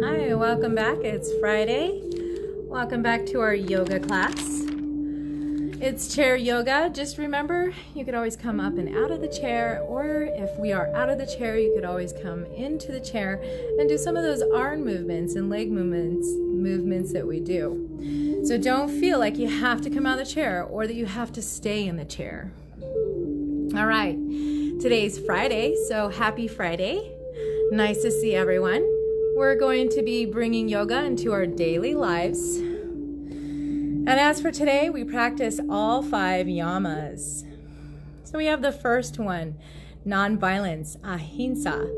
Hi, welcome back. It's Friday. Welcome back to our yoga class. It's chair yoga. Just remember, you could always come up and out of the chair, or if we are out of the chair, you could always come into the chair and do some of those arm movements and leg movements that we do. So don't feel like you have to come out of the chair or that you have to stay in the chair. All right, today's Friday, so happy Friday. Nice to see everyone. We're going to be bringing yoga into our daily lives. And as for today, we practice all 5 yamas. So we have the first one, non-violence, ahimsa.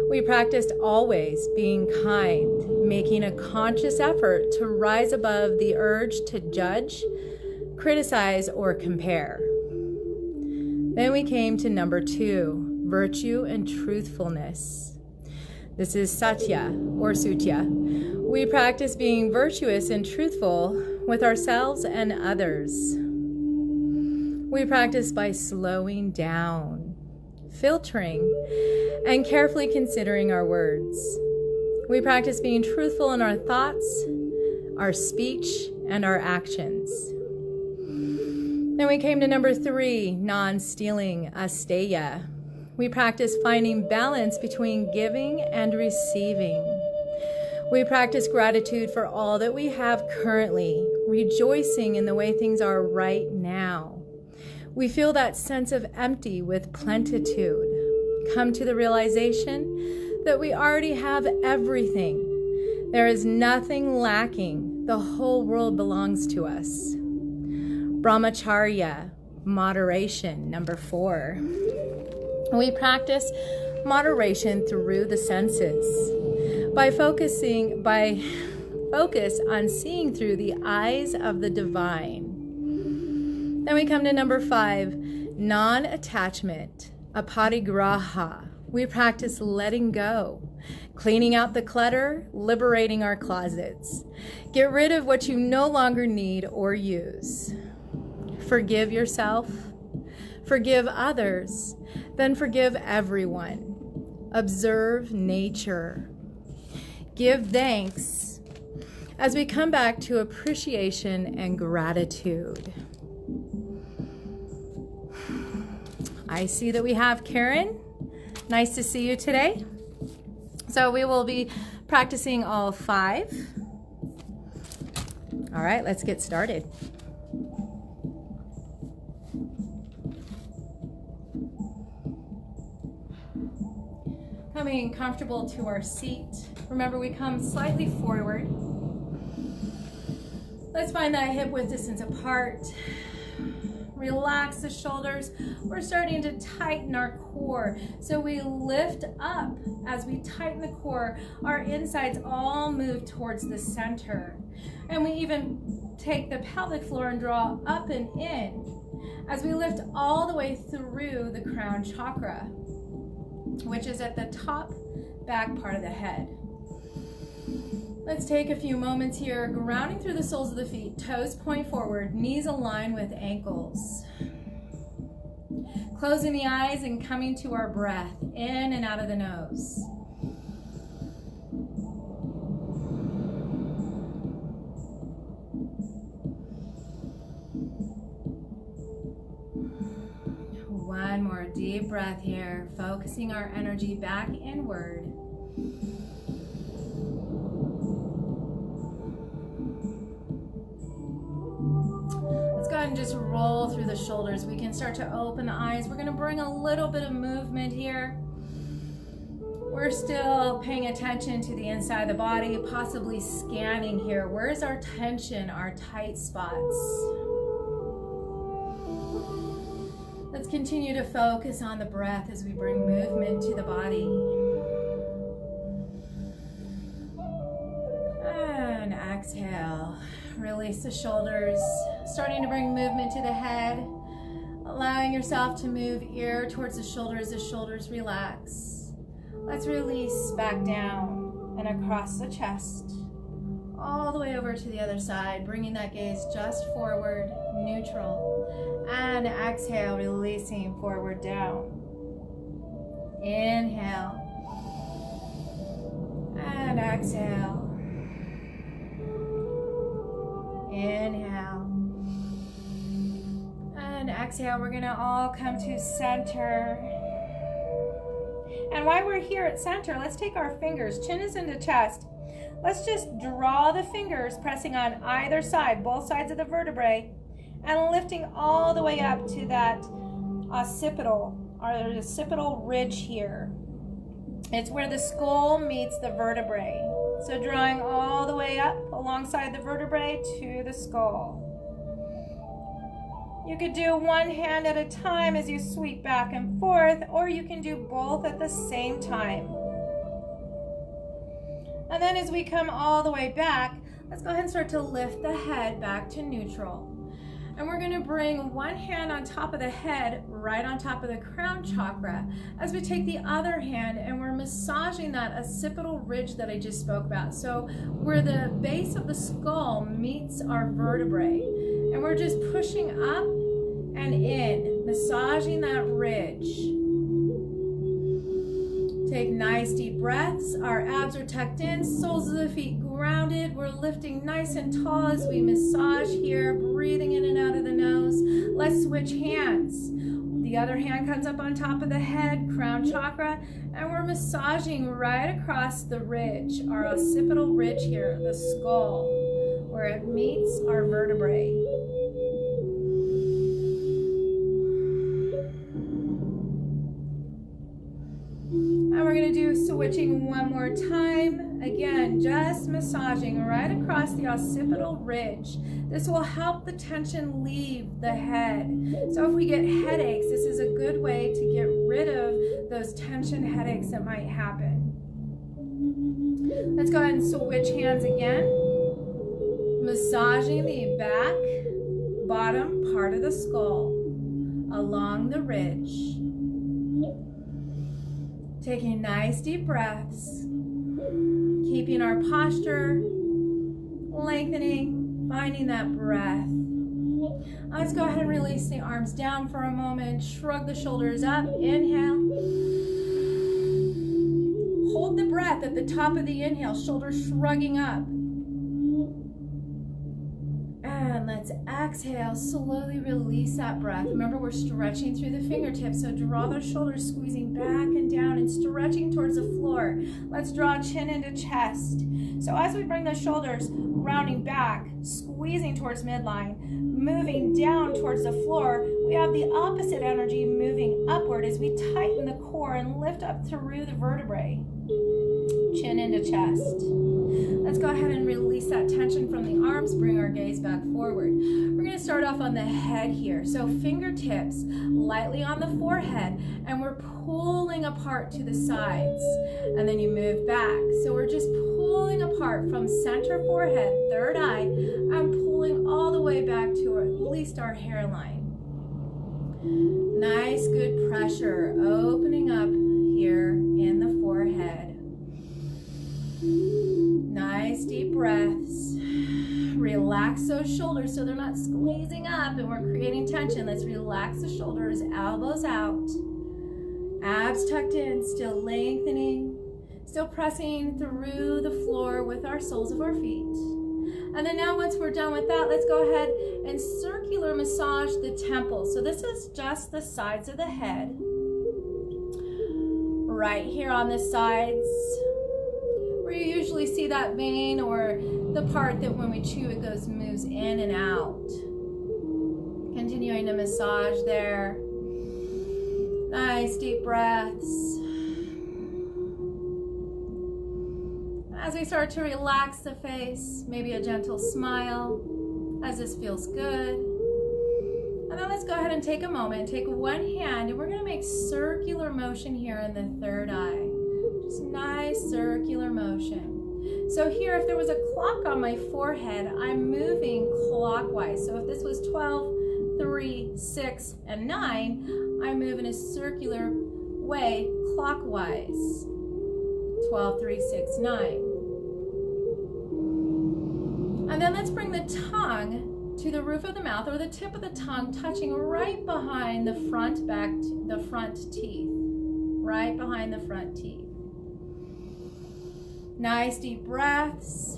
We practiced always being kind, making a conscious effort to rise above the urge to judge, criticize, or compare. Then we came to number 2, virtue and truthfulness. This is Sutya or Sutya. We practice being virtuous and truthful with ourselves and others. We practice by slowing down, filtering, and carefully considering our words. We practice being truthful in our thoughts, our speech, and our actions. Then we came to number 3, non-stealing, Asteya. We practice finding balance between giving and receiving. We practice gratitude for all that we have currently, rejoicing in the way things are right now. We feel that sense of empty with plenitude. Come to the realization that we already have everything. There is nothing lacking. The whole world belongs to us. Brahmacharya, moderation, number 4. We practice moderation through the senses by focus on seeing through the eyes of the divine. Then we come to number 5, non-attachment, Aparigraha. We practice letting go, cleaning out the clutter, liberating our closets. Get rid of what you no longer need or use. Forgive yourself, forgive others, then forgive everyone. Observe nature. Give thanks as we come back to appreciation and gratitude. I see that we have Karen. Nice to see you today. So we will be practicing all 5. All right, let's get started. Coming comfortable to our seat. Remember, we come slightly forward. Let's find that hip width distance apart. Relax the shoulders. We're starting to tighten our core. So we lift up as we tighten the core. Our insides all move towards the center. And we even take the pelvic floor and draw up and in as we lift all the way through the crown chakra, which is at the top back part of the head. Let's take a few moments here, grounding through the soles of the feet, toes point forward, knees align with ankles. Closing the eyes and coming to our breath, in and out of the nose. One more deep breath here, focusing our energy back inward. Let's go ahead and just roll through the shoulders. We can start to open the eyes. We're going to bring a little bit of movement here. We're still paying attention to the inside of the body, possibly scanning here. Where's our tension, our tight spots? Let's continue to focus on the breath as we bring movement to the body. And exhale. Release the shoulders. Starting to bring movement to the head. Allowing yourself to move ear towards the shoulders relax. Let's release back down and across the chest. All the way over to the other side, bringing that gaze just forward, neutral. And exhale, releasing forward down. Inhale. And exhale. exhale, we're gonna all come to center. And while we're here at center, let's take our fingers, chin is into chest. Let's just draw the fingers, pressing on either side, both sides of the vertebrae, and lifting all the way up to that occipital, or the occipital ridge here. It's where the skull meets the vertebrae. So drawing all the way up alongside the vertebrae to the skull. You could do one hand at a time as you sweep back and forth, or you can do both at the same time. And then as we come all the way back, let's go ahead and start to lift the head back to neutral. And we're going to bring one hand on top of the head, right on top of the crown chakra, as we take the other hand and we're massaging that occipital ridge that I just spoke about. So where the base of the skull meets our vertebrae. And we're just pushing up and in, massaging that ridge. Take nice deep breaths. Our abs are tucked in, soles of the feet grounded. We're lifting nice and tall as we massage here, breathing in and out of the nose. Let's switch hands. The other hand comes up on top of the head, crown chakra, and we're massaging right across the ridge, our occipital ridge here, the skull, where it meets our vertebrae. And we're going to do switching one more time. Again, just massaging right across the occipital ridge. This will help the tension leave the head. So if we get headaches, this is a good way to get rid of those tension headaches that might happen. Let's go ahead and switch hands again. Massaging the back, bottom part of the skull along the ridge. Taking nice deep breaths, keeping our posture, lengthening, finding that breath. Let's go ahead and release the arms down for a moment, shrug the shoulders up, inhale. Hold the breath at the top of the inhale, shoulders shrugging up. And let's exhale, slowly release that breath. Remember, we're stretching through the fingertips, so draw those shoulders, squeezing back and down and stretching towards the floor. Let's draw chin into chest. So as we bring the shoulders rounding back, squeezing towards midline, moving down towards the floor, we have the opposite energy moving upward as we tighten the core and lift up through the vertebrae. Chin into chest. Let's go ahead and release that tension from the arms, bring our gaze back forward. We're going to start off on the head here. So fingertips lightly on the forehead, and we're pulling apart to the sides. And then you move back. So we're just pulling apart from center forehead, third eye, and pulling all the way back to at least our hairline. Nice, good pressure, opening up here in the forehead. Nice deep breaths. Relax those shoulders so they're not squeezing up and we're creating tension. Let's relax the shoulders, elbows out, abs tucked in, still lengthening, still pressing through the floor with our soles of our feet. And then now once we're done with that, let's go ahead and circular massage the temples. So this is just the sides of the head. Right here on the sides, where you usually see that vein or the part that when we chew it moves in and out. Continuing to massage there. Nice deep breaths. As we start to relax the face, maybe a gentle smile as this feels good. And then let's go ahead and take a moment, take one hand, and we're going to make circular motion here in the third eye. Just nice circular motion. So here, if there was a clock on my forehead, I'm moving clockwise. So if this was 12, 3, 6, and 9, I move in a circular way clockwise. 12, 3, 6, 9. And then let's bring the tongue to the roof of the mouth, or the tip of the tongue touching right behind the front teeth. Right behind the front teeth. Nice deep breaths.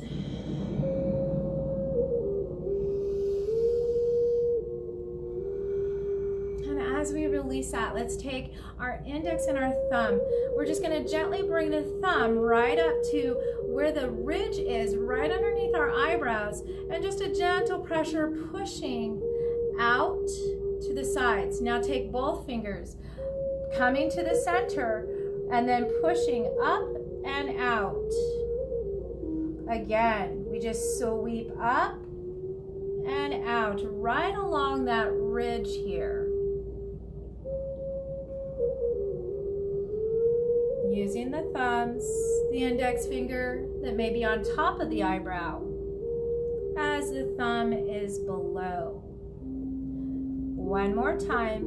as we release that, let's take our index and our thumb. We're just going to gently bring the thumb right up to where the ridge is, right underneath our eyebrows, and just a gentle pressure pushing out to the sides. Now take both fingers, coming to the center, and then pushing up and out. Again, we just sweep up and out right along that ridge here. Using the thumbs, the index finger that may be on top of the eyebrow as the thumb is below. One more time.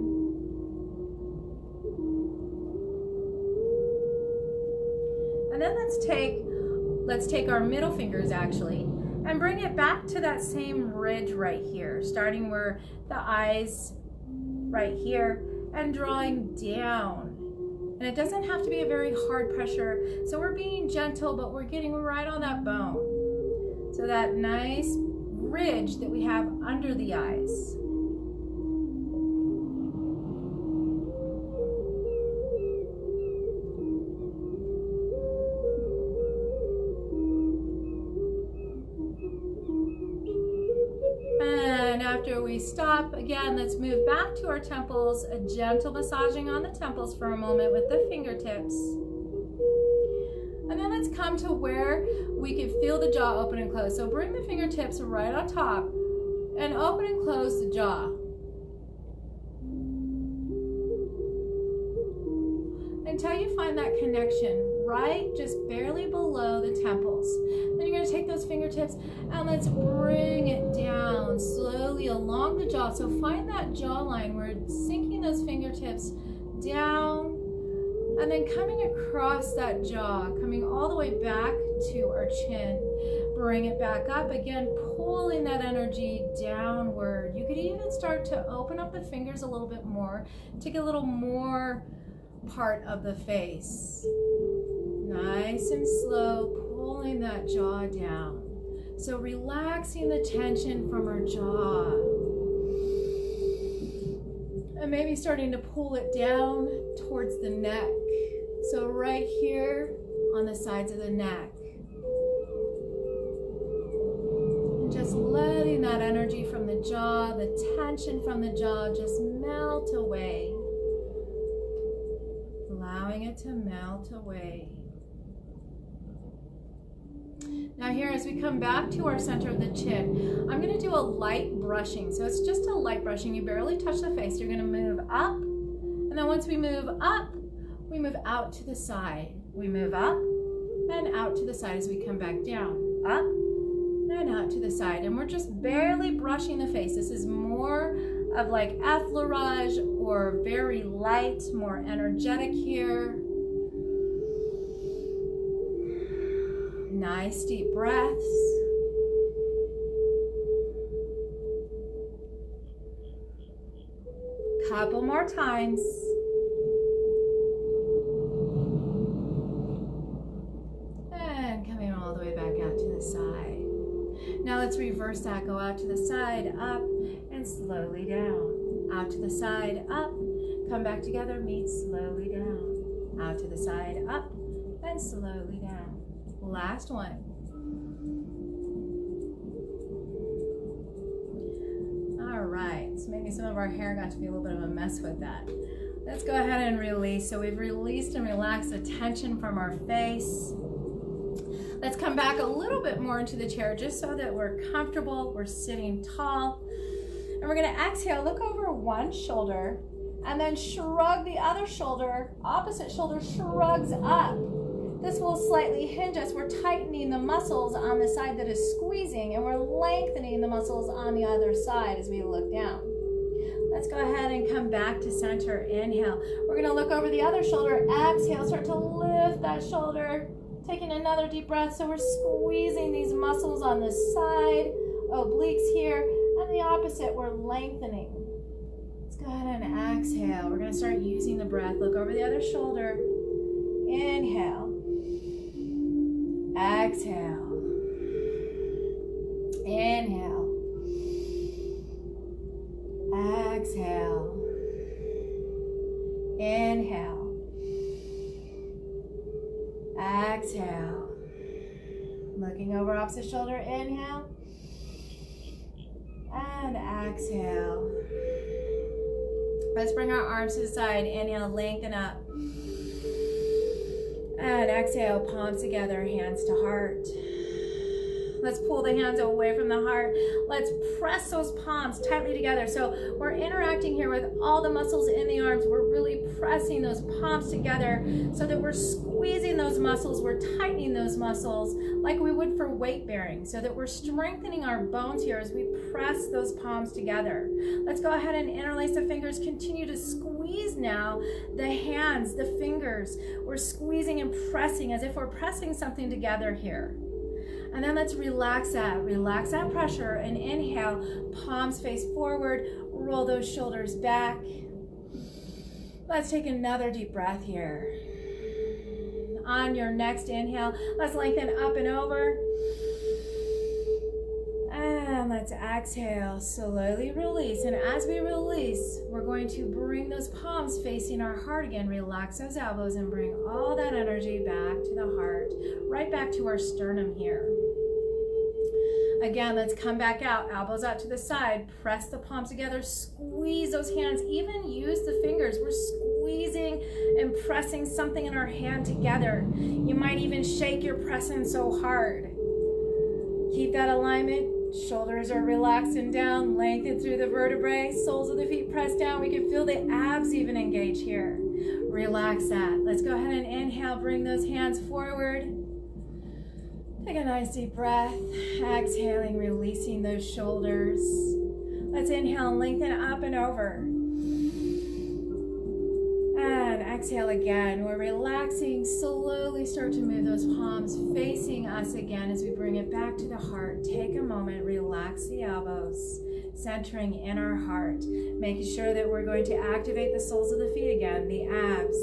And then let's take our middle fingers actually and bring it back to that same ridge right here, starting where the eyes right here and drawing down. And it doesn't have to be a very hard pressure. So we're being gentle, but we're getting right on that bone. So that nice ridge that we have under the eyes. After we stop, again, let's move back to our temples, a gentle massaging on the temples for a moment with the fingertips. And then let's come to where we can feel the jaw open and close. So bring the fingertips right on top and open and close the jaw. Until you find that connection right just barely below the temples. Then you're going to take those fingertips and let's bring it down slowly along the jaw. So find that jawline. We're sinking those fingertips down and then coming across that jaw, coming all the way back to our chin. Bring it back up again, pulling that energy downward. You could even start to open up the fingers a little bit more, take a little more part of the face. Nice and slow, pulling that jaw down. So relaxing the tension from our jaw. And maybe starting to pull it down towards the neck. So right here on the sides of the neck. And just letting that energy from the jaw, the tension from the jaw just melt away. Allowing it to melt away. Now here, as we come back to our center of the chin, I'm going to do a light brushing. So it's just a light brushing. You barely touch the face. You're going to move up. And then once we move up, we move out to the side. We move up and out to the side as we come back down. Up and out to the side. And we're just barely brushing the face. This is more of like effleurage or very light, more energetic here. Nice deep breaths. Couple more times. And coming all the way back out to the side. Now let's reverse that. Go out to the side, up, and slowly down. Out to the side, up. Come back together, meet slowly down. Out to the side, up, and slowly down. Last one. All right, so maybe some of our hair got to be a little bit of a mess with that. Let's go ahead and release. So we've released and relaxed the tension from our face. Let's come back a little bit more into the chair just so that we're comfortable. We're sitting tall. And we're going to exhale, look over one shoulder, and then shrug the other shoulder. Opposite shoulder shrugs up. This will slightly hinge us. We're tightening the muscles on the side that is squeezing, and we're lengthening the muscles on the other side as we look down. Let's go ahead and come back to center. Inhale. We're going to look over the other shoulder. Exhale. Start to lift that shoulder. Taking another deep breath. So we're squeezing these muscles on the side, obliques here, and the opposite, we're lengthening. Let's go ahead and exhale. We're going to start using the breath. Look over the other shoulder. Inhale. Exhale. Inhale. Exhale. exhale. Looking over opposite shoulder, inhale. And exhale. Let's bring our arms to the side. Inhale, lengthen up. And exhale, palms together, hands to heart. Let's pull the hands away from the heart. Let's press those palms tightly together. So we're interacting here with all the muscles in the arms. We're really pressing those palms together so that we're squeezing those muscles. We're tightening those muscles like we would for weight bearing, so that we're strengthening our bones here as we press those palms together. Let's go ahead and interlace the fingers. Continue to squeeze now the hands, the fingers. We're squeezing and pressing as if we're pressing something together here. And then let's relax that pressure, and inhale, palms face forward, roll those shoulders back. Let's take another deep breath here. On your next inhale, let's lengthen up and over. And let's exhale, slowly release. And as we release, we're going to bring those palms facing our heart again. Relax those elbows and bring all that energy back to the heart, right back to our sternum here. Again, let's come back out, elbows out to the side, press the palms together, squeeze those hands, even use the fingers. We're squeezing and pressing something in our hand together. You might even shake your pressing so hard. Keep that alignment. Shoulders are relaxed and down, lengthen through the vertebrae, soles of the feet pressed down. We can feel the abs even engage here. Relax that. Let's go ahead and inhale, bring those hands forward. Take a nice deep breath, exhaling, releasing those shoulders. Let's inhale and lengthen up and over. And exhale again. We're relaxing, slowly start to move those palms facing us again as we bring it back to the heart. Take a moment, relax the elbows, centering in our heart, making sure that we're going to activate the soles of the feet again, the abs.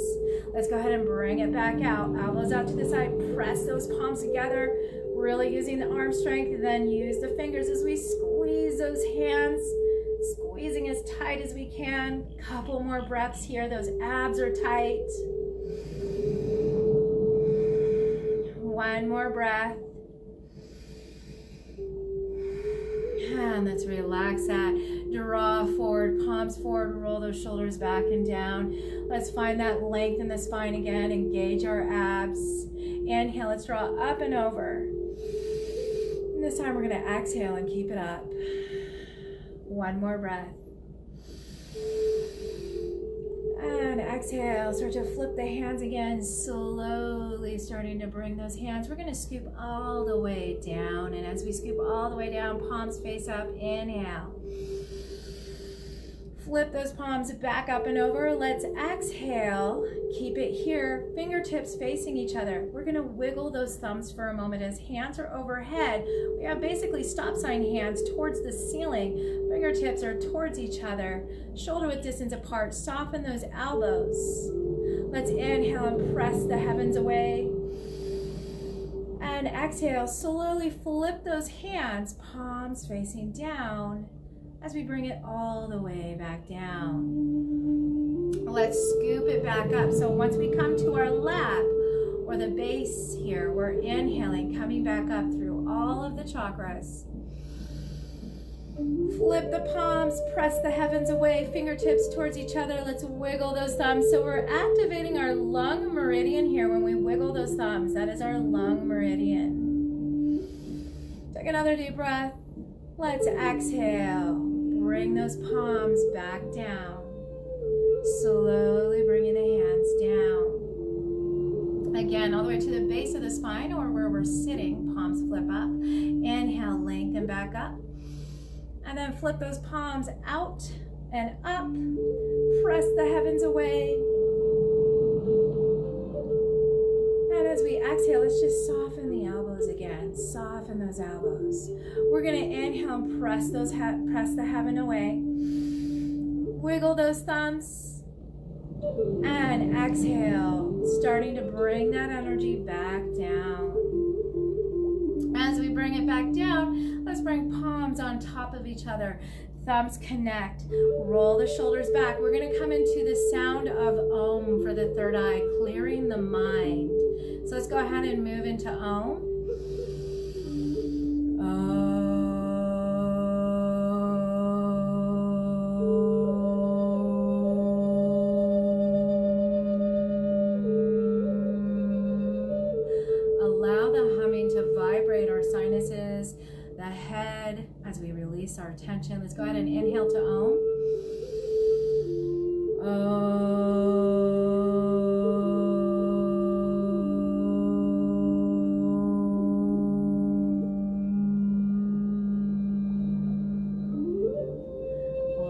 Let's go ahead and bring it back out. Elbows out to the side, press those palms together, really using the arm strength, and then use the fingers as we squeeze those hands, squeezing as tight as we can. Couple more breaths here. Those abs are tight. One more breath. And let's relax that. Draw forward, palms forward, roll those shoulders back and down. Let's find that length in the spine again. Engage our abs. Inhale, let's draw up and over. And this time we're going to exhale and keep it up. One more breath. And exhale, start to flip the hands again, slowly starting to bring those hands. We're going to scoop all the way down. And as we scoop all the way down, palms face up, inhale. Flip those palms back up and over. Let's exhale. Keep it here, fingertips facing each other. We're going to wiggle those thumbs for a moment as hands are overhead. We have basically stop sign hands towards the ceiling. Fingertips are towards each other. Shoulder width distance apart. Soften those elbows. Let's inhale and press the heavens away. And exhale, slowly flip those hands, palms facing down, as we bring it all the way back down. Let's scoop it back up. So once we come to our lap or the base here, we're inhaling, coming back up through all of the chakras. Flip the palms, press the heavens away, fingertips towards each other. Let's wiggle those thumbs. So we're activating our lung meridian here when we wiggle those thumbs. That is our lung meridian. Take another deep breath. Let's exhale. Bring those palms back down. Slowly bringing the hands down. Again, all the way to the base of the spine or where we're sitting, palms flip up. Inhale, lengthen back up. And then flip those palms out and up. Press the heavens away. And as we exhale, let's just soften the elbows again. Soften those elbows. We're going to inhale and press the heaven away. Wiggle those thumbs. And exhale, starting to bring that energy back down. As we bring it back down, let's bring palms on top of each other. Thumbs connect. Roll the shoulders back. We're going to come into the sound of Om for the third eye, clearing the mind. So let's go ahead and move into Om. Allow the humming to vibrate our sinuses, the head, as we release our tension. Let's go ahead and inhale to Om.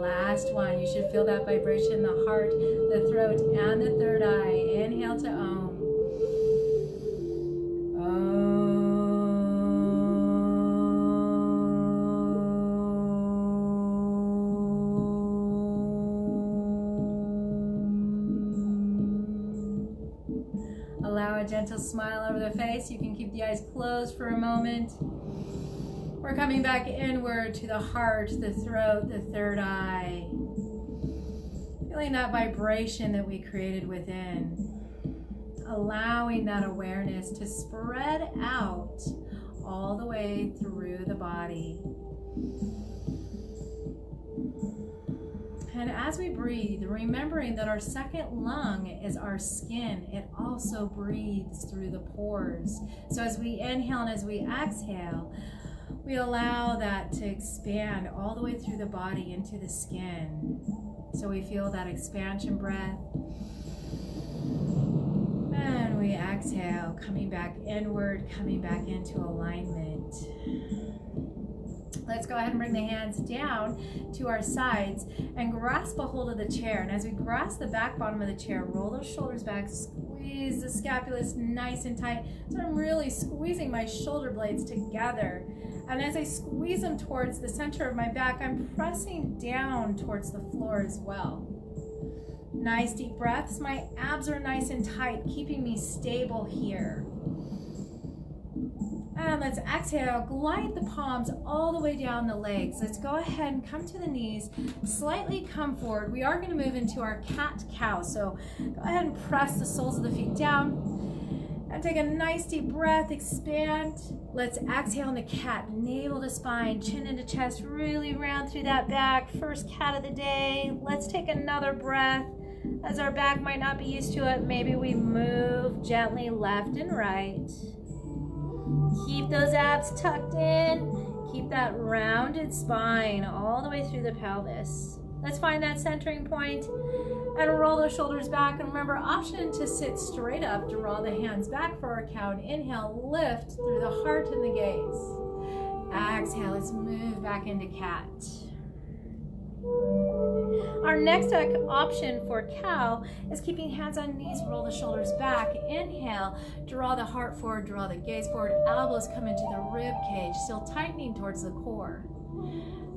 Last one. You should feel that vibration in the heart, the throat, and the third eye. Inhale to Om. Allow a gentle smile over the face. You can keep the eyes closed for a moment. We're coming back inward to the heart, the throat, the third eye. Feeling that vibration that we created within. Allowing that awareness to spread out all the way through the body. And as we breathe, remembering that our second lung is our skin, it also breathes through the pores. So as we inhale and as we exhale, we allow that to expand all the way through the body into the skin. So we feel that expansion breath. And we exhale, coming back inward, coming back into alignment. Let's go ahead and bring the hands down to our sides and grasp a hold of the chair. And as we grasp the back bottom of the chair, roll those shoulders back, squeeze the scapulus nice and tight. So I'm really squeezing my shoulder blades together. And as I squeeze them towards the center of my back, I'm pressing down towards the floor as well. Nice deep breaths. My abs are nice and tight, keeping me stable here. And let's exhale, glide the palms all the way down the legs. Let's go ahead and come to the knees, slightly come forward. We are going to move into our cat-cow. So go ahead and press the soles of the feet down and take a nice deep breath, expand. Let's exhale in the cat, navel to spine, chin into chest, really round through that back. First cat of the day. Let's take another breath. As our back might not be used to it, maybe we move gently left and right. Keep those abs tucked in. Keep that rounded spine all the way through the pelvis. Let's find that centering point and roll the shoulders back. And remember, option to sit straight up, draw the hands back for a cow. And inhale, lift through the heart and the gaze. Exhale, let's move back into cat. Our next option for cow is keeping hands on knees, roll the shoulders back. Inhale, draw the heart forward, draw the gaze forward. Elbows come into the rib cage, still tightening towards the core.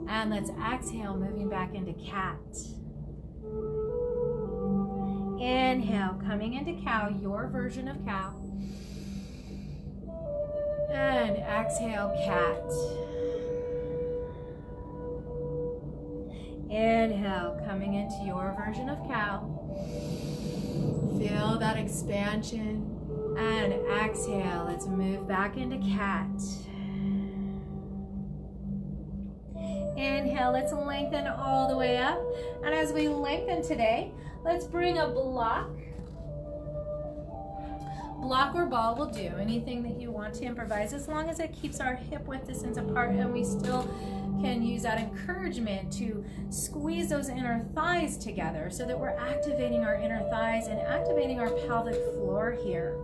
And let's exhale, moving back into cat. Inhale, coming into cow, your version of cow. And exhale, cat. Inhale, coming into your version of cow. Feel that expansion. And exhale, let's move back into cat. Inhale, let's lengthen all the way up. And as we lengthen today, let's bring a block. Block or ball will do. Anything that you want to improvise, as long as it keeps our hip width distance apart and we still can use that encouragement to squeeze those inner thighs together so that we're activating our inner thighs and activating our pelvic floor here.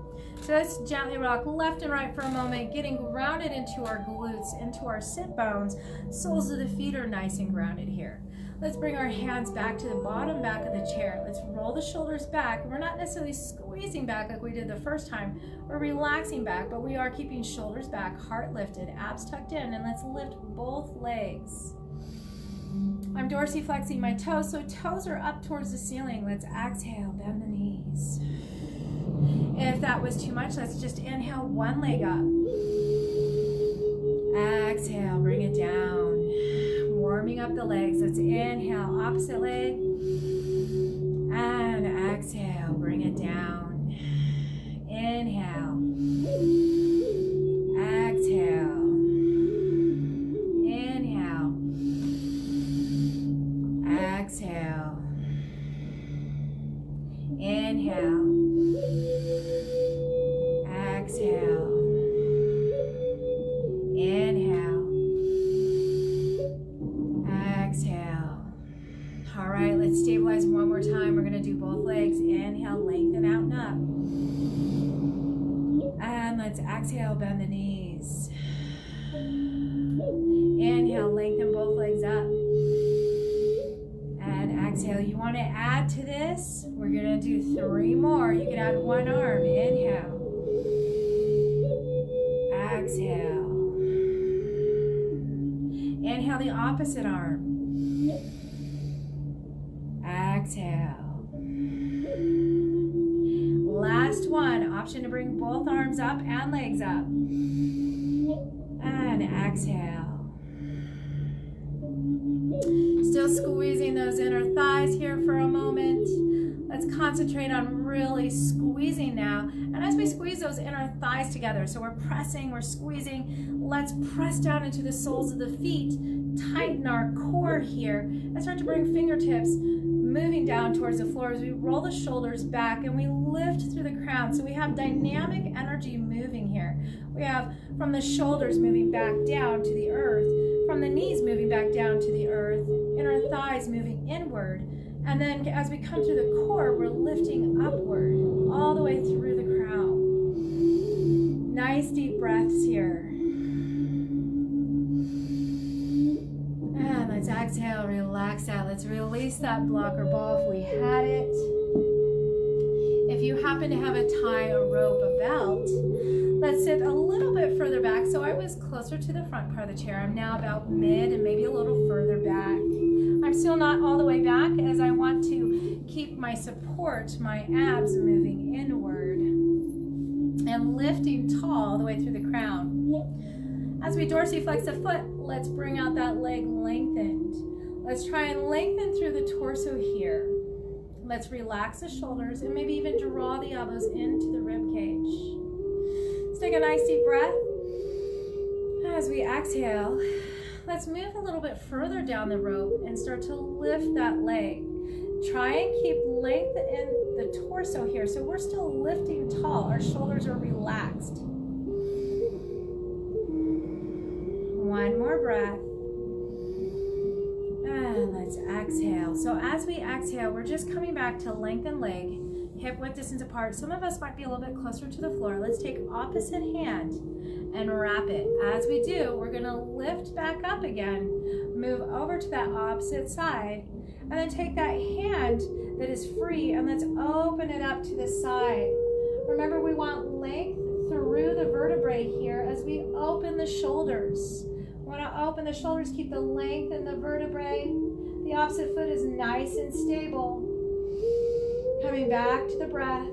So let's gently rock left and right for a moment, getting grounded into our glutes, into our sit bones. Soles of the feet are nice and grounded here. Let's bring our hands back to the bottom back of the chair. Let's roll the shoulders back. We're not necessarily squeezing back like we did the first time. We're relaxing back, but we are keeping shoulders back, heart lifted, abs tucked in, and let's lift both legs. I'm dorsiflexing my toes, so toes are up towards the ceiling. Let's exhale, bend the knees. If that was too much, let's just inhale one leg up. Exhale, bring it down. Warming up the legs. Let's inhale, opposite leg. And exhale, bring it down. Inhale. Exhale. Inhale. Exhale. Inhale. Exhale. Inhale. Exhale. All right, let's stabilize one more time. We're going to do both legs. Inhale, lengthen out and up. And let's exhale, bend the knees. Inhale, lengthen both legs up. And exhale. You want to add to this? We're going to do 3 more. You can add one arm. Inhale. Exhale. Inhale the opposite arm. Exhale. Last one. Option to bring both arms up and legs up. And exhale. Still squeezing those inner thighs here for a moment. Let's concentrate on really squeezing now. And as we squeeze those inner thighs together, so we're pressing, we're squeezing, let's press down into the soles of the feet, tighten our core here, and start to bring fingertips moving down towards the floor as we roll the shoulders back and we lift through the crown. So we have dynamic energy moving here. We have from the shoulders moving back down to the earth, from the knees moving back down to the earth, inner thighs moving inward. And then as we come through the core, we're lifting upward all the way through the crown. Nice deep breaths here. And let's exhale, relax that. Let's release that block or ball if we had it. If you happen to have a tie, a rope, a belt, let's sit a little bit further back. So I was closer to the front part of the chair. I'm now about mid and maybe a little further back. I'm still not all the way back as I want to keep my support, my abs moving inward and lifting tall all the way through the crown. As we dorsiflex the foot, let's bring out that leg lengthened. Let's try and lengthen through the torso here. Let's relax the shoulders and maybe even draw the elbows into the rib cage. Let's take a nice deep breath. As we exhale, let's move a little bit further down the rope and start to lift that leg. Try and keep length in the torso here. So we're still lifting tall. Our shoulders are relaxed. One more breath. And let's exhale. So as we exhale, we're just coming back to lengthen leg, hip width distance apart. Some of us might be a little bit closer to the floor. Let's take opposite hand and wrap it. As we do, we're going to lift back up again, move over to that opposite side, and then take that hand that is free and let's open it up to the side. Remember, we want length through the vertebrae here as we open the shoulders. We want to open the shoulders, keep the length in the vertebrae. The opposite foot is nice and stable. Coming back to the breath.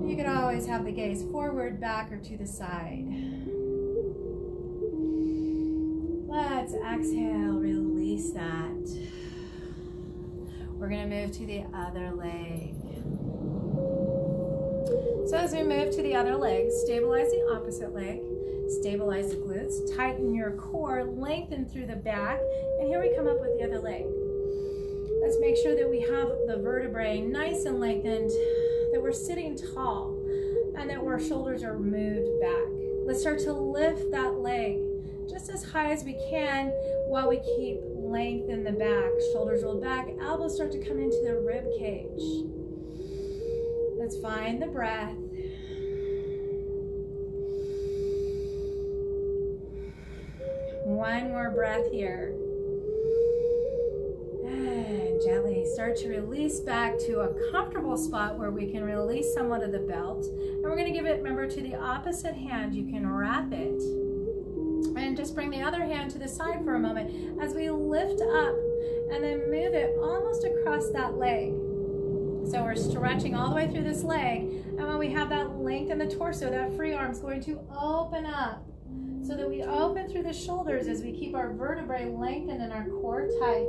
You can always have the gaze forward, back, or to the side. Let's exhale, release that. We're going to move to the other leg. So as we move to the other leg, stabilize the opposite leg, stabilize the glutes, tighten your core, lengthen through the back, and here we come up with the other leg. Let's make sure that we have the vertebrae nice and lengthened, that we're sitting tall, and that our shoulders are moved back. Let's start to lift that leg just as high as we can while we keep length in the back. Shoulders rolled back, elbows start to come into the rib cage. Let's find the breath. One more breath here. And gently start to release back to a comfortable spot where we can release somewhat of the belt. And we're going to give it, remember, to the opposite hand. You can wrap it. And just bring the other hand to the side for a moment as we lift up and then move it almost across that leg. So we're stretching all the way through this leg. And when we have that length in the torso, that free arm is going to open up so that we open through the shoulders as we keep our vertebrae lengthened and our core tight.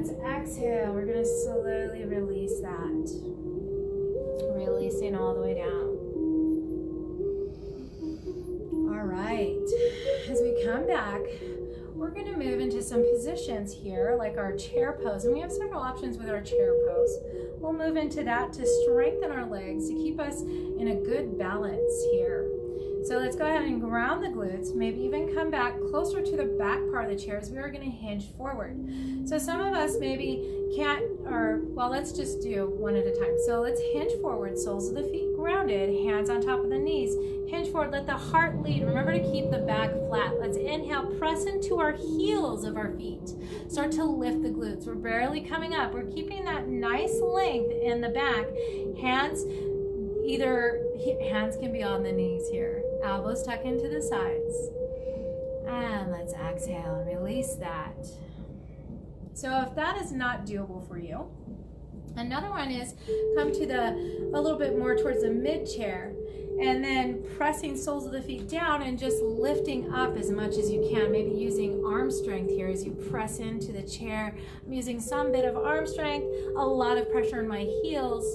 let's exhale. We're going to slowly release that. Releasing all the way down. All right. As we come back, we're going to move into some positions here, like our chair pose. And we have several options with our chair pose. We'll move into that to strengthen our legs, to keep us in a good balance here. So let's go ahead and ground the glutes, maybe even come back closer to the back part of the chair as we are going to hinge forward. So some of us maybe can't, or well, let's just do one at a time. So let's hinge forward, soles of the feet grounded, hands on top of the knees. Hinge forward, let the heart lead. Remember to keep the back flat. Let's inhale, press into our heels of our feet. Start to lift the glutes. We're barely coming up. We're keeping that nice length in the back. Hands can be on the knees here. Elbows tuck into the sides. And let's exhale and release that. So if that is not doable for you, another one is come to a little bit more towards the mid chair, and then pressing soles of the feet down and just lifting up as much as you can, maybe using arm strength here as you press into the chair. I'm using some bit of arm strength, a lot of pressure in my heels,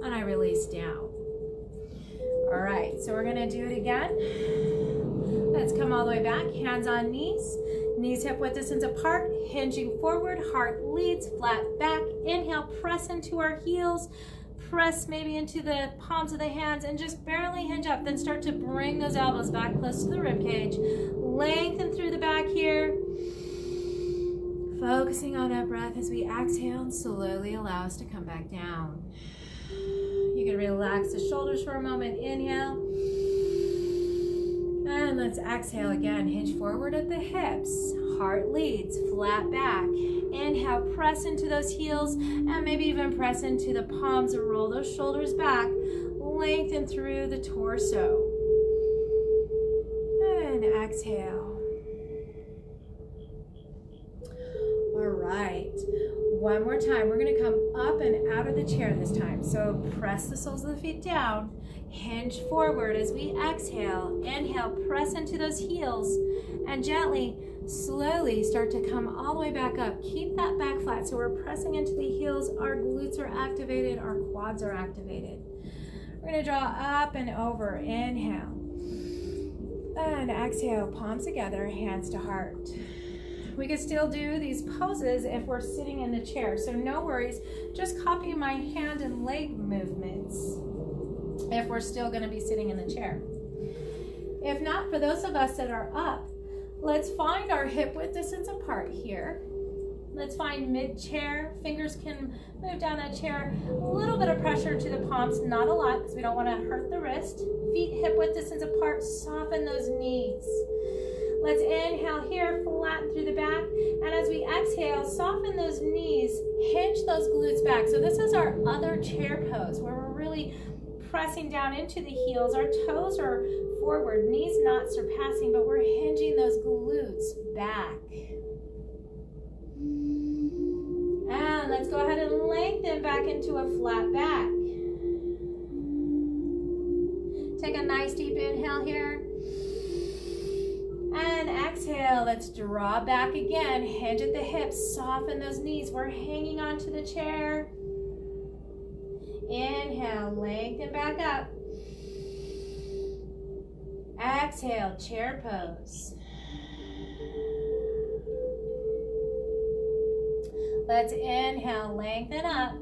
and I release down. All right, so we're gonna do it again. Let's come all the way back, hands on knees, knees hip width distance apart, hinging forward, heart leads, flat back. Inhale, press into our heels, press maybe into the palms of the hands and just barely hinge up. Then start to bring those elbows back close to the rib cage. Lengthen through the back here. Focusing on that breath as we exhale and slowly allow us to come back down. You can relax the shoulders for a moment. Inhale. And let's exhale again. Hinge forward at the hips. Heart leads, flat back. Inhale, press into those heels and maybe even press into the palms and roll those shoulders back. Lengthen through the torso. And exhale. All right. One more time. We're going to come up and out of the chair this time. So press the soles of the feet down. Hinge forward as we exhale. Inhale, press into those heels and gently, slowly start to come all the way back up. Keep that back flat. So we're pressing into the heels. Our glutes are activated. Our quads are activated. We're going to draw up and over. Inhale. And exhale. Palms together, hands to heart. We can still do these poses if we're sitting in the chair. So no worries. Just copy my hand and leg movements if we're still going to be sitting in the chair. If not, for those of us that are up, let's find our hip width distance apart here. Let's find mid-chair. Fingers can move down that chair. A little bit of pressure to the palms, not a lot because we don't want to hurt the wrist. Feet hip width distance apart. Soften those knees. Let's inhale here, flatten through the back. And as we exhale, soften those knees, hinge those glutes back. So this is our other chair pose where we're really pressing down into the heels. Our toes are forward, knees not surpassing, but we're hinging those glutes back. And let's go ahead and lengthen back into a flat back. Take a nice deep inhale here. And exhale, let's draw back again. Hinge at the hips, soften those knees. We're hanging onto the chair. Inhale, lengthen back up. Exhale, chair pose. Let's inhale, lengthen up.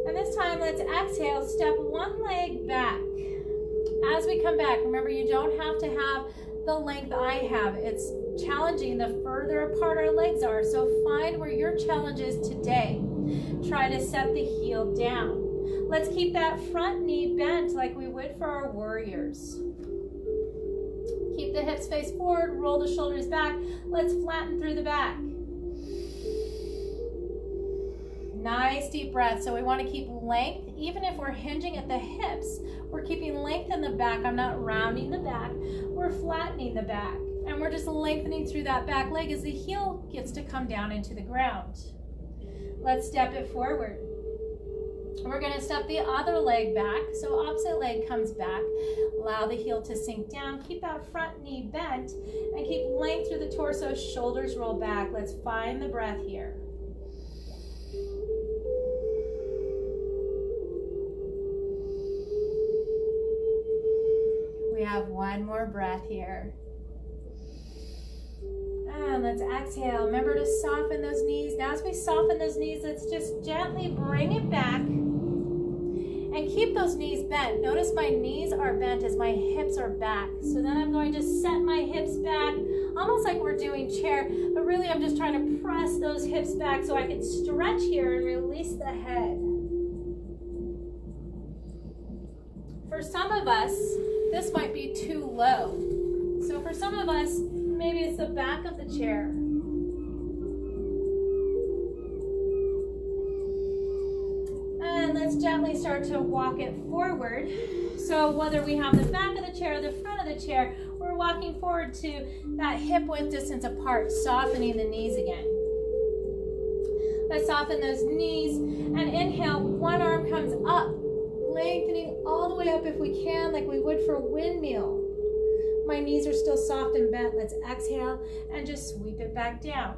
And this time, let's exhale, step one leg back. As we come back, remember you don't have to have the length I have. It's challenging the further apart our legs are. So find where your challenge is today. Try to set the heel down. Let's keep that front knee bent like we would for our warriors. Keep the hips face forward, roll the shoulders back. Let's flatten through the back. Nice deep breath. So we want to keep length. Even if we're hinging at the hips, we're keeping length in the back. I'm not rounding the back. We're flattening the back. And we're just lengthening through that back leg as the heel gets to come down into the ground. Let's step it forward. We're going to step the other leg back. So opposite leg comes back. Allow the heel to sink down. Keep that front knee bent and keep length through the torso. Shoulders roll back. Let's find the breath here. We have one more breath here. And let's exhale. Remember to soften those knees. Now as we soften those knees, let's just gently bring it back and keep those knees bent. Notice my knees are bent as my hips are back. So then I'm going to set my hips back, almost like we're doing chair, but really I'm just trying to press those hips back so I can stretch here and release the head. For some of us, this might be too low. So for some of us, maybe it's the back of the chair. And let's gently start to walk it forward. So whether we have the back of the chair or the front of the chair, we're walking forward to that hip width distance apart, softening the knees again. Let's soften those knees and inhale. One arm comes up, lengthening all the way up if we can, like we would for a windmill. My knees are still soft and bent. Let's exhale and just sweep it back down.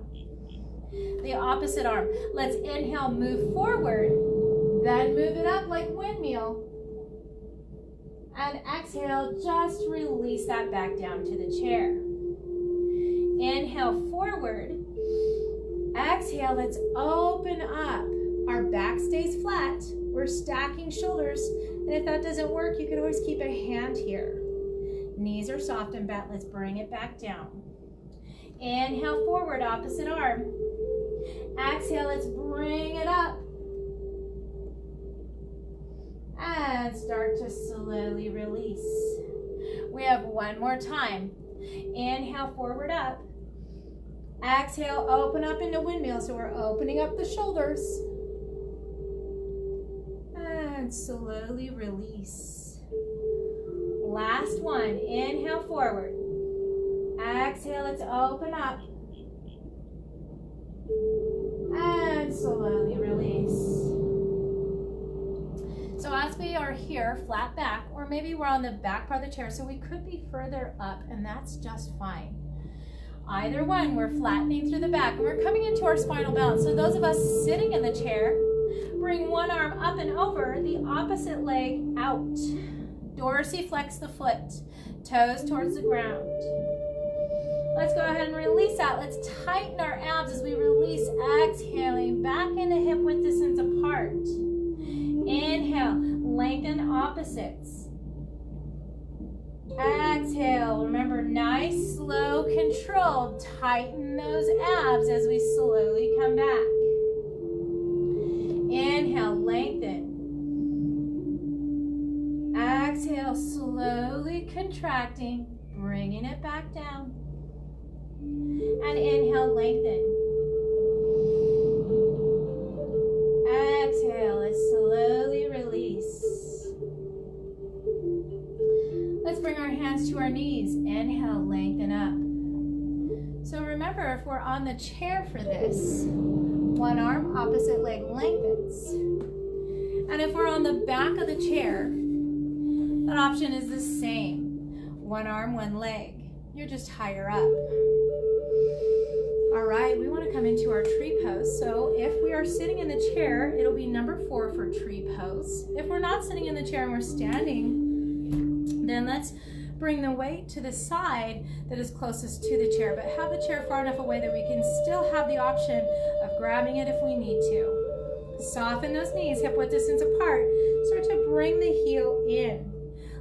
The opposite arm. Let's inhale, move forward, then move it up like windmill. And exhale, just release that back down to the chair. Inhale forward. Exhale, let's open up. Our back stays flat. We're stacking shoulders. And if that doesn't work, you can always keep a hand here. Knees are soft and bent. Let's bring it back down. Inhale forward, opposite arm. Exhale, let's bring it up. And start to slowly release. We have one more time. Inhale forward up. Exhale, open up into windmill. So we're opening up the shoulders. And slowly release. Last one. Inhale forward. Exhale, let's open up. And slowly release. So as we are here, flat back, or maybe we're on the back part of the chair, so we could be further up, and that's just fine. Either one, we're flattening through the back, and we're coming into our spinal balance. So those of us sitting in the chair, bring one arm up and over, the opposite leg out. Dorsiflex the foot, toes towards the ground. Let's go ahead and release that. Let's tighten our abs as we release, exhaling back into hip width distance apart. Inhale, lengthen opposites. Exhale, remember, nice, slow, controlled. Tighten those abs as we slowly come back. Inhale, lengthen. Exhale, slowly contracting, bringing it back down. And inhale, lengthen. Exhale, let's slowly release. Let's bring our hands to our knees. Inhale, lengthen up. So remember, if we're on the chair for this, one arm, opposite leg lengthens. And if we're on the back of the chair, that option is the same. One arm, one leg. You're just higher up. All right, we want to come into our tree pose. So if we are sitting in the chair, it'll be number 4 for tree pose. If we're not sitting in the chair and we're standing, then let's bring the weight to the side that is closest to the chair, but have the chair far enough away that we can still have the option of grabbing it if we need to. Soften those knees, hip width distance apart. Start to bring the heel in.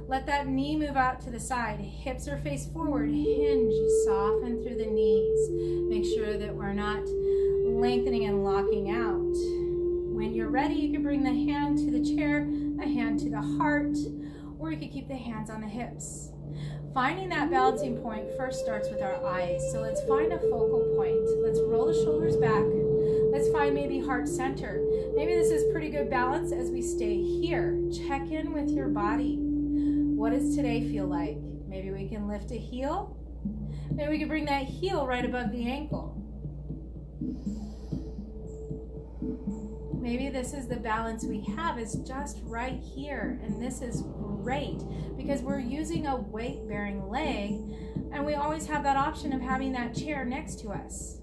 Let that knee move out to the side. Hips are face forward. Hinge, soften through the knees. Make sure that we're not lengthening and locking out. When you're ready, you can bring the hand to the chair, a hand to the heart, or you can keep the hands on the hips. Finding that balancing point first starts with our eyes. So let's find a focal point. Let's roll the shoulders back. Let's find maybe heart center. Maybe this is pretty good balance as we stay here. Check in with your body. What does today feel like? Maybe we can lift a heel. Maybe we can bring that heel right above the ankle. Maybe this is the balance we have is just right here, and this is great because we're using a weight-bearing leg, and we always have that option of having that chair next to us.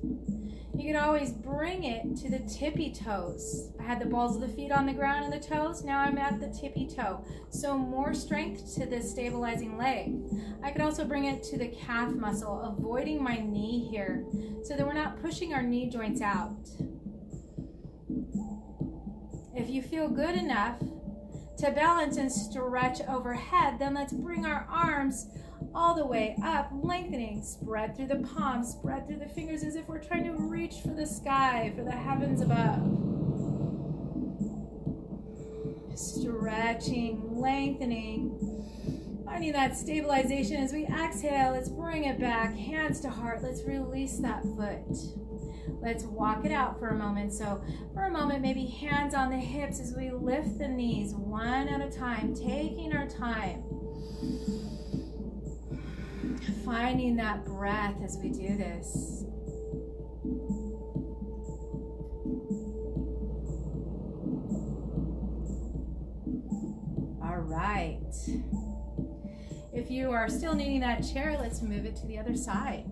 You can always bring it to the tippy toes. I had the balls of the feet on the ground and the toes. Now I'm at the tippy toe. So more strength to this stabilizing leg. I could also bring it to the calf muscle, avoiding my knee here so that we're not pushing our knee joints out. If you feel good enough to balance and stretch overhead, then let's bring our arms all the way up, lengthening, spread through the palms, spread through the fingers as if we're trying to reach for the sky, for the heavens above. Stretching, lengthening, finding that stabilization as we exhale. Let's bring it back, hands to heart. Let's release that foot. Let's walk it out for a moment. So for a moment, maybe hands on the hips as we lift the knees one at a time, taking our time. Finding that breath as we do this. All right. If you are still needing that chair, let's move it to the other side.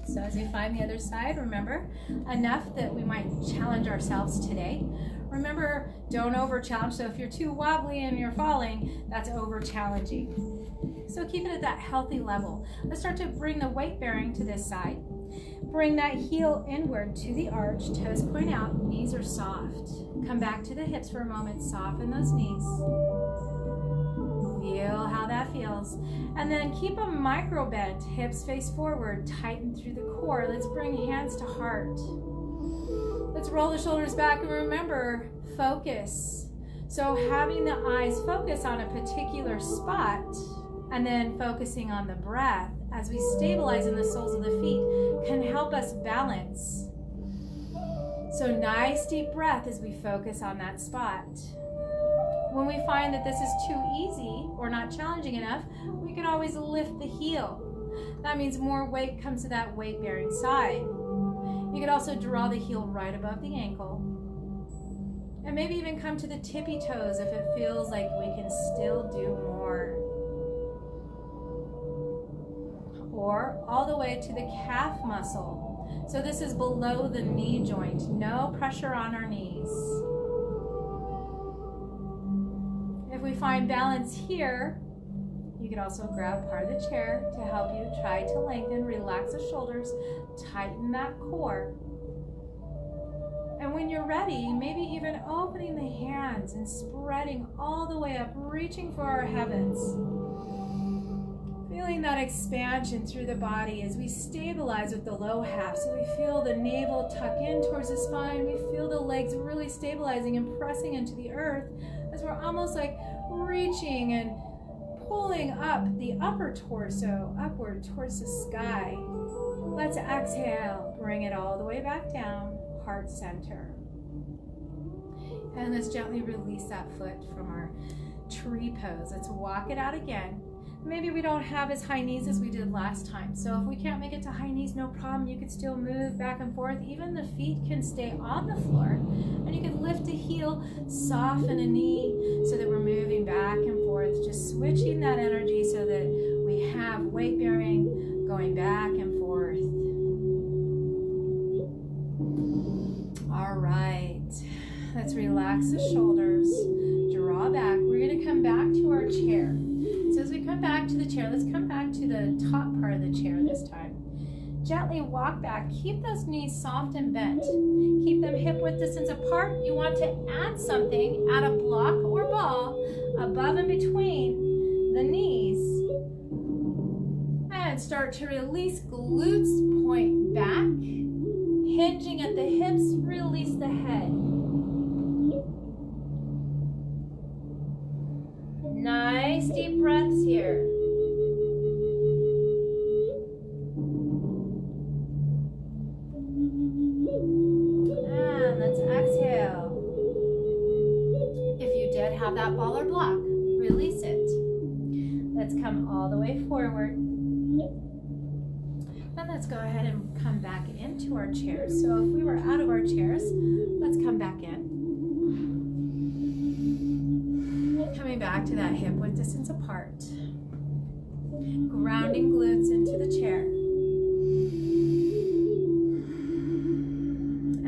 So as you find the other side, remember, enough that we might challenge ourselves today. Remember, don't over-challenge. So if you're too wobbly and you're falling, that's over-challenging. So keep it at that healthy level. Let's start to bring the weight bearing to this side. Bring that heel inward to the arch, toes point out, knees are soft. Come back to the hips for a moment, soften those knees. Feel how that feels. And then keep a micro bend, hips face forward, tighten through the core. Let's bring hands to heart. Let's roll the shoulders back and remember, focus. So having the eyes focus on a particular spot and then focusing on the breath as we stabilize in the soles of the feet can help us balance. So nice deep breath as we focus on that spot. When we find that this is too easy or not challenging enough, we can always lift the heel. That means more weight comes to that weight-bearing side. You could also draw the heel right above the ankle. And maybe even come to the tippy toes if it feels like we can still do more. Or all the way to the calf muscle. So this is below the knee joint. No pressure on our knees. If we find balance here, you can also grab part of the chair to help you try to lengthen, relax the shoulders, tighten that core. And when you're ready, maybe even opening the hands and spreading all the way up, reaching for our heavens. Feeling that expansion through the body as we stabilize with the low half. So we feel the navel tuck in towards the spine. We feel the legs really stabilizing and pressing into the earth as we're almost like reaching and pulling up the upper torso upward towards the sky. Let's exhale, bring it all the way back down, heart center. And let's gently release that foot from our tree pose. Let's walk it out again. Maybe we don't have as high knees as we did last time. So if we can't make it to high knees, no problem. You could still move back and forth. Even the feet can stay on the floor. And you can lift a heel, soften a knee so that we're moving back and forth. Just switching that energy so that we have weight bearing going back and forth. All right. Let's relax the shoulders. Draw back. We're going to come back to our chair. So as we come back to the chair, let's come back to the top part of the chair this time. Gently walk back. Keep those knees soft and bent. Keep them hip width distance apart. You want to add something, add a block or ball above and between the knees. And start to release glutes, point back. Hinging at the hips, release the head. Nice deep breaths here. And let's exhale. If you did have that ball or block, release it. Let's come all the way forward. And Let's go ahead and come back into our chairs. So if we were out of our chairs, let's come back in. Coming back to that hip width distance apart. Grounding glutes into the chair.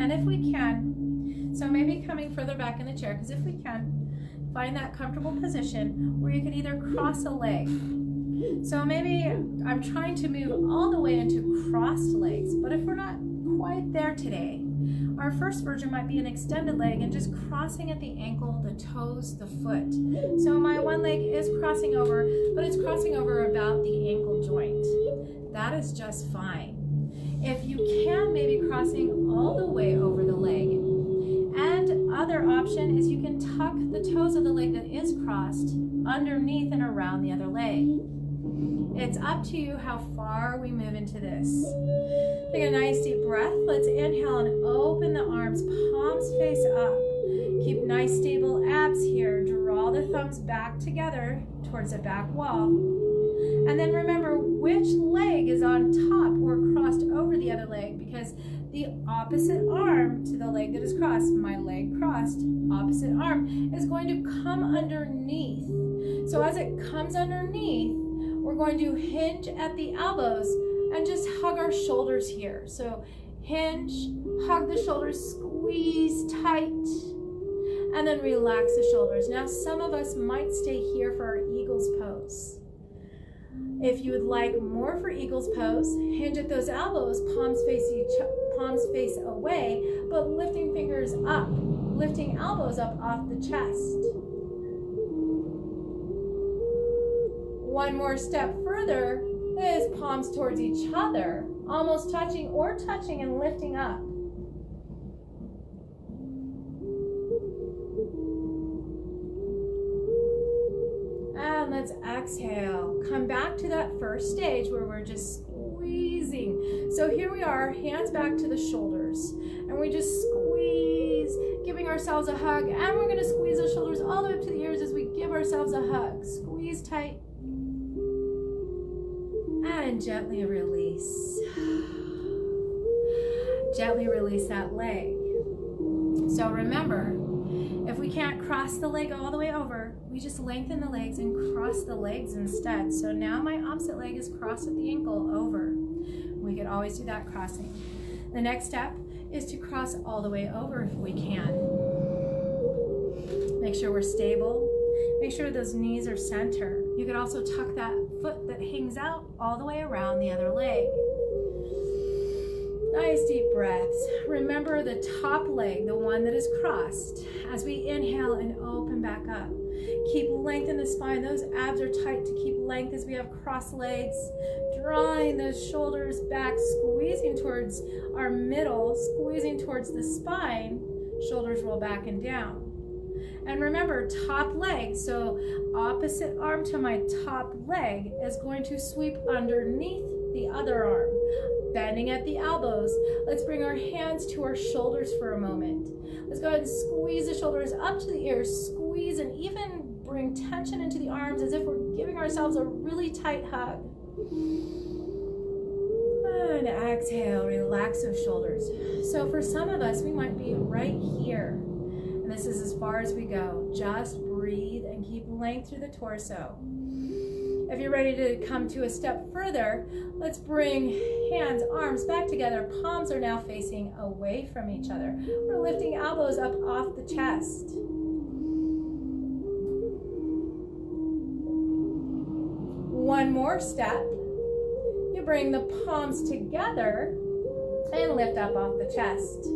And if we can, so maybe coming further back in the chair, because if we can, find that comfortable position where you can either cross a leg. So maybe I'm trying to move all the way into crossed legs, but if we're not quite there today, our first version might be an extended leg and just crossing at the ankle, the toes, the foot. So my one leg is crossing over, but it's crossing over about the ankle joint. That is just fine. If you can, maybe crossing all the way over the leg. And other option is you can tuck the toes of the leg that is crossed underneath and around the other leg. It's up to you how far we move into this. Take a nice deep breath. Let's inhale and open the arms, palms face up. Keep nice stable abs here. Draw the thumbs back together towards the back wall. And then remember which leg is on top or crossed over the other leg, because the opposite arm to the leg that is crossed, my leg crossed, opposite arm, is going to come underneath. So as it comes underneath, we're going to hinge at the elbows and just hug our shoulders here. So hinge, hug the shoulders, squeeze tight, and then relax the shoulders. Now some of us might stay here for our eagle's pose. If you would like more for eagle's pose, hinge at those elbows, palms face away, but lifting fingers up, lifting elbows up off the chest. One more step further is palms towards each other, almost touching or touching and lifting up. And let's exhale. Come back to that first stage where we're just squeezing. So here we are, hands back to the shoulders. And we just squeeze, giving ourselves a hug. And we're going to squeeze the shoulders all the way up to the ears as we give ourselves a hug. Squeeze tight. And gently release. Gently release that leg. So remember, if we can't cross the leg all the way over, we just lengthen the legs and cross the legs instead. So now my opposite leg is crossed at the ankle over. We could always do that crossing. The next step is to cross all the way over if we can. Make sure we're stable. Make sure those knees are center. You could also tuck that foot that hangs out all the way around the other leg. Nice deep breaths. Remember the top leg, the one that is crossed. As we inhale and open back up. Keep length in the spine. Those abs are tight to keep length as we have crossed legs. Drawing those shoulders back, squeezing towards our middle, squeezing towards the spine. Shoulders roll back and down. And remember, top leg, so opposite arm to my top leg is going to sweep underneath the other arm. Bending at the elbows. Let's bring our hands to our shoulders for a moment. Let's go ahead and squeeze the shoulders up to the ears. Squeeze and even bring tension into the arms as if we're giving ourselves a really tight hug. And exhale, relax those shoulders. So for some of us, we might be right here. And this is as far as we go. Just breathe and keep length through the torso. If you're ready to come to a step further, let's bring hands, arms back together. Palms are now facing away from each other. We're lifting elbows up off the chest. One more step. You bring the palms together and lift up off the chest.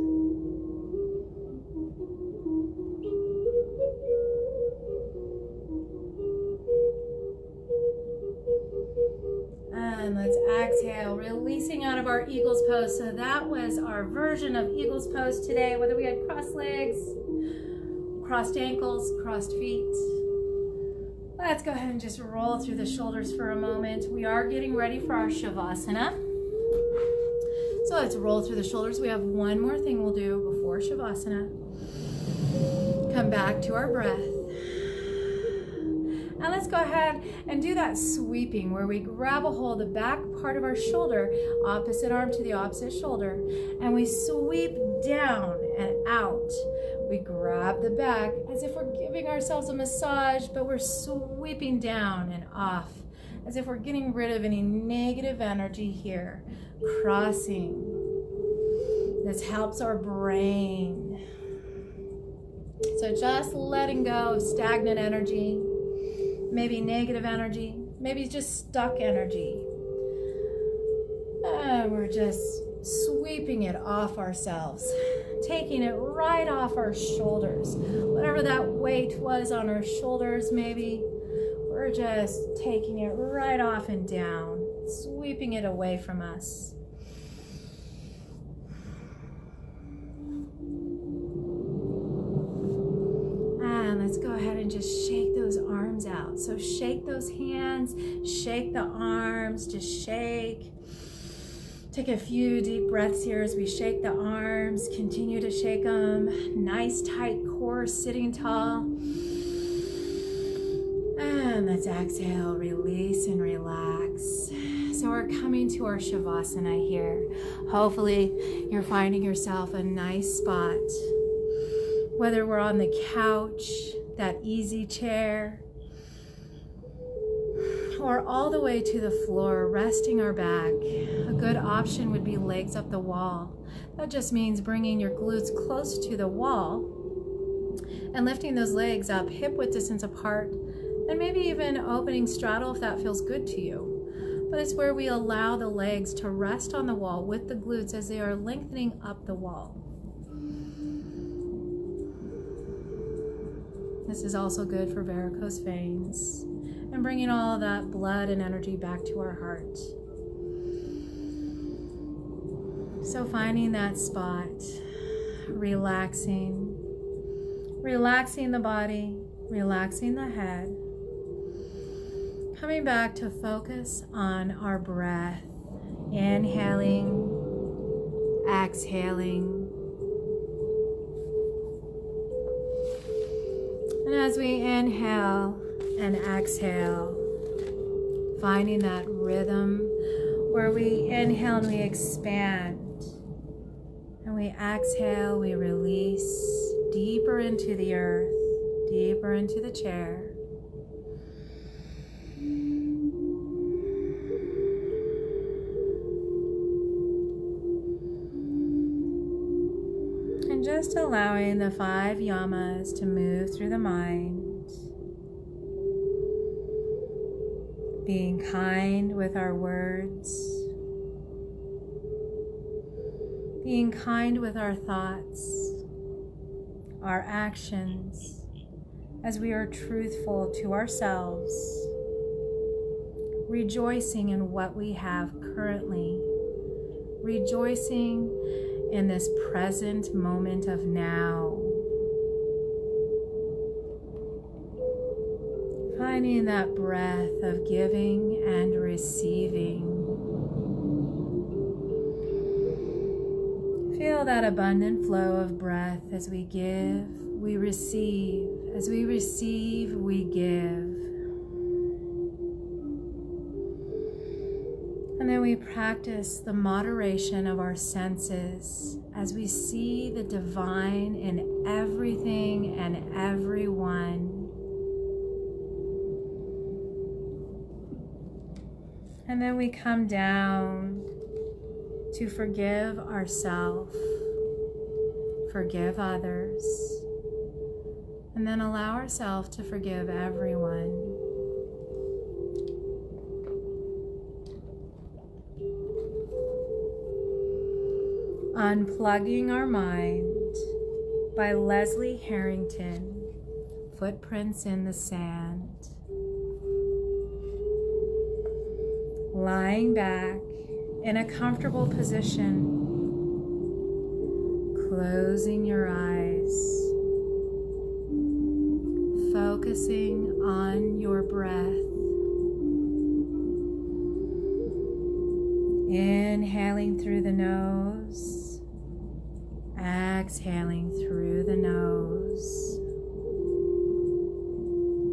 And let's exhale, releasing out of our eagle's pose. So that was our version of eagle's pose today, whether we had crossed legs, crossed ankles, crossed feet. Let's go ahead and just roll through the shoulders for a moment. We are getting ready for our Shavasana. So let's roll through the shoulders. We have one more thing we'll do before Shavasana. Come back to our breath. And let's go ahead and do that sweeping where we grab a hold of the back part of our shoulder, opposite arm to the opposite shoulder, and we sweep down and out. We grab the back as if we're giving ourselves a massage, but we're sweeping down and off, as if we're getting rid of any negative energy here. Crossing. This helps our brain. So just letting go of stagnant energy, maybe negative energy, maybe just stuck energy. And we're just sweeping it off ourselves, taking it right off our shoulders. Whatever that weight was on our shoulders, maybe, we're just taking it right off and down, sweeping it away from us. And let's go ahead and just shake those arms out. So shake those hands, shake the arms, just shake. Take a few deep breaths here as we shake the arms. Continue to shake them. Nice tight core, sitting tall. And let's exhale, release and relax. So we're coming to our Shavasana here. Hopefully you're finding yourself a nice spot. Whether we're on the couch, that easy chair, or all the way to the floor, resting our back. A good option would be legs up the wall. That just means bringing your glutes close to the wall and lifting those legs up hip width distance apart, and maybe even opening straddle if that feels good to you. But it's where we allow the legs to rest on the wall with the glutes as they are lengthening up the wall. This is also good for varicose veins and bringing all that blood and energy back to our heart. So finding that spot, relaxing the body, relaxing the head, coming back to focus on our breath, inhaling, exhaling. And as we inhale and exhale, finding that rhythm where we inhale and we expand, and we exhale, we release deeper into the earth, deeper into the chair. And just allowing the 5 Yamas to move through the mind. Being kind with our words, being kind with our thoughts, our actions, as we are truthful to ourselves, rejoicing in what we have currently, rejoicing in this present moment of now. Finding that breath of giving and receiving. Feel that abundant flow of breath as we give, we receive. As we receive, we give. And then we practice the moderation of our senses as we see the divine in everything and everyone. And then we come down to forgive ourselves, forgive others, and then allow ourselves to forgive everyone. Unplugging Our Mind by Leslie Harrington, Footprints in the Sand. Lying back in a comfortable position, closing your eyes, focusing on your breath, inhaling through the nose, exhaling through the nose,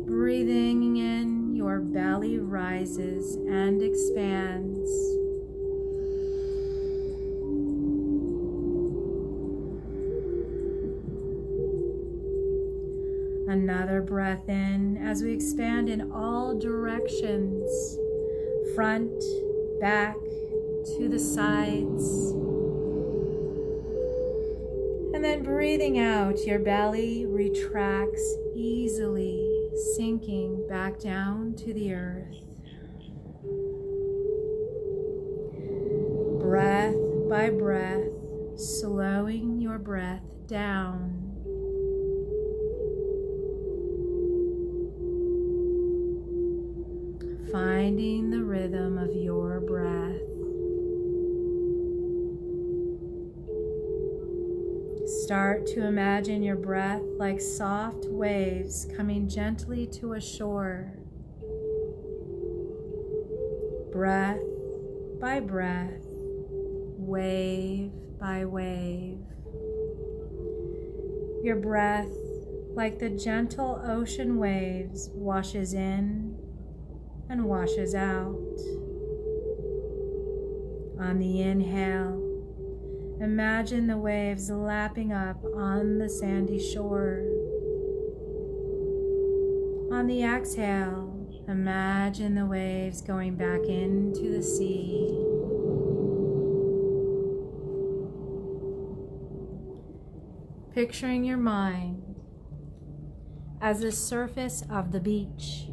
breathing in rises and expands. Another breath in as we expand in all directions, front, back, to the sides. And then breathing out, your belly retracts easily, sinking back down to the earth. Breath by breath, slowing your breath down. Finding the rhythm of your breath. Start to imagine your breath like soft waves coming gently to a shore. Breath by breath, wave by wave. Your breath, like the gentle ocean waves, washes in and washes out. On the inhale, imagine the waves lapping up on the sandy shore. On the exhale, imagine the waves going back into the sea. Picturing your mind as the surface of the beach.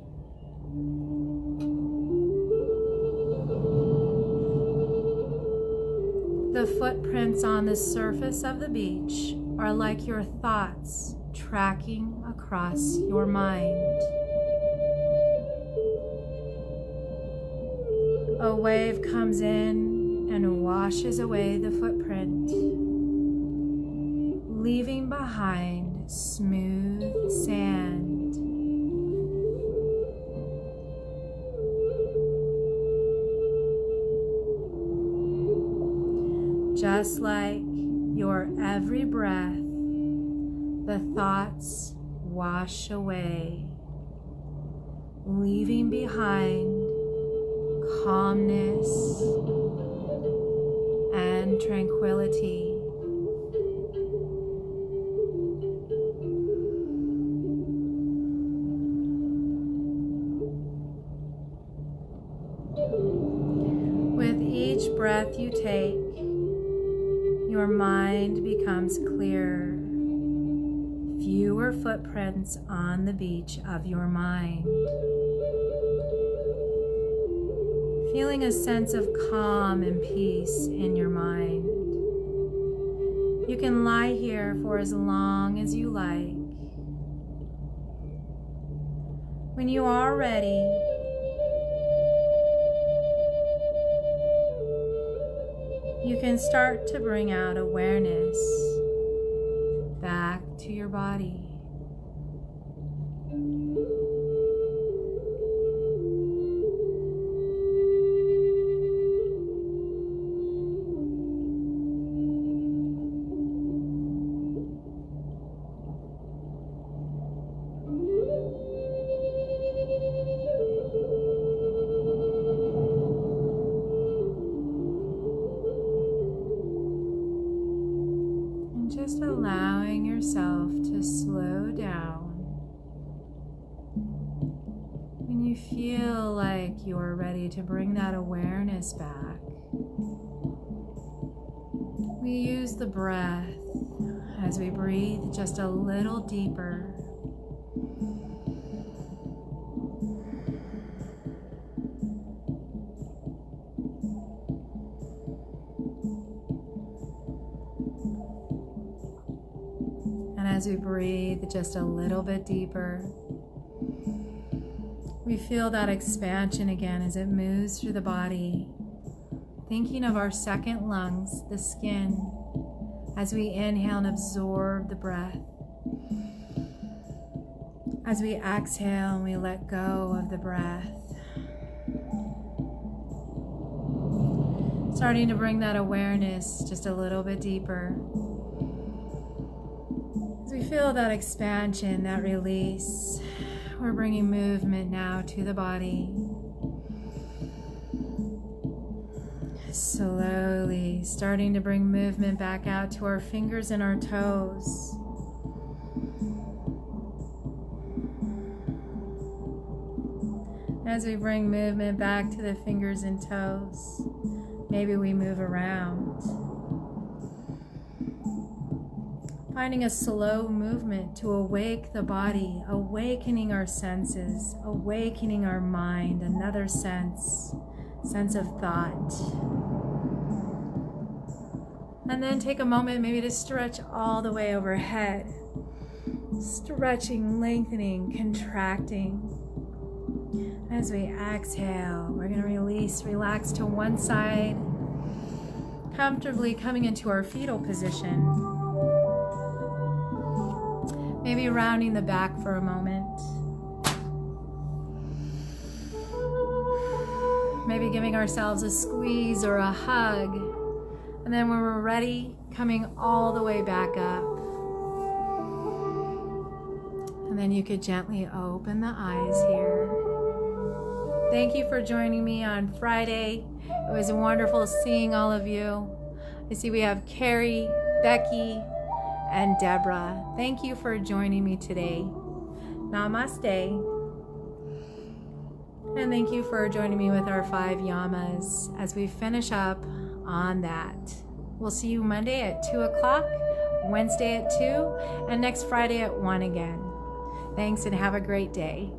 The footprints on the surface of the beach are like your thoughts tracking across your mind. A wave comes in and washes away the footprint, leaving behind smooth sand. Just like your every breath, the thoughts wash away, leaving behind calmness and tranquility. With each breath you take, your mind becomes clearer. Fewer footprints on the beach of your mind. Feeling a sense of calm and peace in your mind. You can lie here for as long as you like. When you are ready, you can start to bring out awareness back to your body. Just allowing yourself to slow down when you feel like you're ready to bring that awareness back. We use the breath as we breathe just a little deeper. As we breathe just a little bit deeper, we feel that expansion again as it moves through the body. Thinking of our second lungs, the skin, as we inhale and absorb the breath. As we exhale and we let go of the breath. Starting to bring that awareness just a little bit deeper. As we feel that expansion, that release, we're bringing movement now to the body. Slowly starting to bring movement back out to our fingers and our toes. As we bring movement back to the fingers and toes, maybe we move around. Finding a slow movement to awake the body, awakening our senses, awakening our mind, another sense of thought. And then take a moment maybe to stretch all the way overhead. Stretching, lengthening, contracting. As we exhale, we're going to release, relax to one side, comfortably coming into our fetal position. Maybe rounding the back for a moment. Maybe giving ourselves a squeeze or a hug. And then when we're ready, coming all the way back up. And then you could gently open the eyes here. Thank you for joining me on Friday. It was wonderful seeing all of you. I see we have Carrie, Becky, and Deborah. Thank you for joining me today. Namaste. And thank you for joining me with our 5 Yamas as we finish up on that. We'll see you Monday at 2 o'clock, Wednesday at 2, and next Friday at 1 again. Thanks and have a great day.